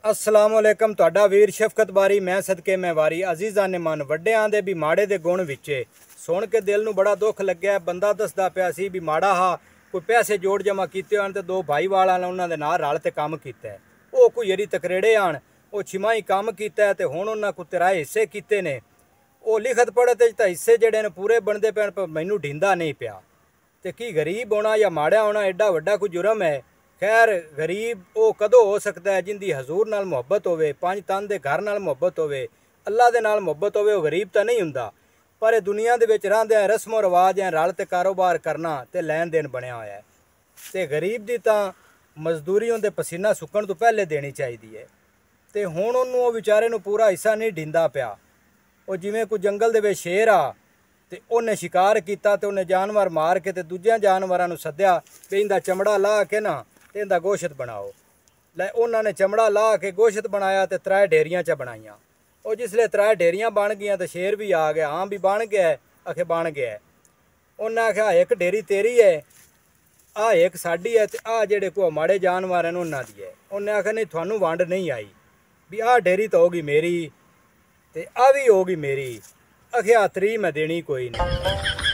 अस्सलाम वालेकुम। ਤੁਹਾਡਾ ਵੀਰ ਸ਼ਫਕਤ ਬਾਰੀ ਮੈਂ ਸਦਕੇ ਮੈਂ ਵਾਰੀ ਅਜ਼ੀਜ਼ਾਂ ਨੇ ਮਨ ਵੱਡਿਆਂ ਦੇ ਵੀ ਮਾੜੇ ਦੇ ਗੁਣ ਵਿੱਚੇ ਸੁਣ ਕੇ ਦਿਲ ਨੂੰ ਬੜਾ ਦੁੱਖ ਲੱਗਿਆ। ਬੰਦਾ ਦੱਸਦਾ ਪਿਆ ਸੀ ਵੀ ਮਾੜਾ ਹਾ ਕੋਈ ਪੈਸੇ ਜੋੜ ਜਮਾ ਕੀਤੇ ਹਨ ਤੇ ਦੋ ਭਾਈ ਵਾਲਾਂ ਨੇ ਉਹਨਾਂ ਦੇ ਨਾਲ ਰਲ ਤੇ ਕੰਮ ਕੀਤਾ। ਉਹ ਕੋਈ ਯਰੀ ਤਕਰੇੜੇ ਆਣ ਉਹ ਛਿਮਾਈ ਕੰਮ ਕੀਤਾ ਤੇ ਹੁਣ ਉਹਨਾਂ ਕੋ ਤੇਰਾਏ ਹਿੱਸੇ ਕੀਤੇ ਨੇ। ਉਹ ਲਿਖਤ ਪੜ੍ਹੇ ਤੇ ਤਾਂ ਹਿੱਸੇ ਜਿਹੜੇ ਨੇ ਪੂਰੇ ਬਣਦੇ ਪੈਣ ਪਰ ਮੈਨੂੰ ਢਿੰਦਾ ਨਹੀਂ ਪਿਆ। ਤੇ ਕੀ ਗਰੀਬ ਹੋਣਾ ਜਾਂ ਮਾੜਾ ਹੋਣਾ ਐਡਾ ਵੱਡਾ ਕੋਈ ਜੁਰਮ ਹੈ। खैर गरीब वो कदों हो सकता है जिंदी हजूर नाल मुहब्बत होवे, पांच तन दे घर नाल मुहब्बत होवे, अल्लाह दे नाल मुहब्बत होवे, वो गरीब तो नहीं हुंदा। पर दुनिया दे विच रहिंदे रस्मो रिवाज है रल ते कारोबार करना ते लैन देन बनया होया है। ते गरीब दी तां मजदूरी उहदे पसीना सुकण तो पहले देनी चाहिदी है। ते हुण उहनूं वो विचारे नूं पूरा हिस्सा नहीं ढिंदा पिया। वो जिवें कोई जंगल दे विच शेर आ ते उहने शिकार कीता ते उहने जानवर मार के ते दूजियां जानवरां नूं सद्दिया भी इंदा चमड़ा ला के ना इंदा गोश्त बनाओ। लै उन्होंने चमड़ा ला के गोश्त बनाया तो त्रै ढेरियां च बनाइया। और जिसले त्रै ढेरियां बन गई तो शेर भी आ गया। हाँ भी बन गया, आखे बन गया। उन्हें आख्या एक ढेरी तेरी है, आ एक साड़ी है, तो आ जेडे को माड़े जानवर हैं उन्होंने दी है। उन्हें आख्या नहीं थानू वंड नहीं आई भी आ ढेरी तो होगी मेरी ते आ भी होगी मेरी। आख्या त्री मैं देनी कोई नहीं।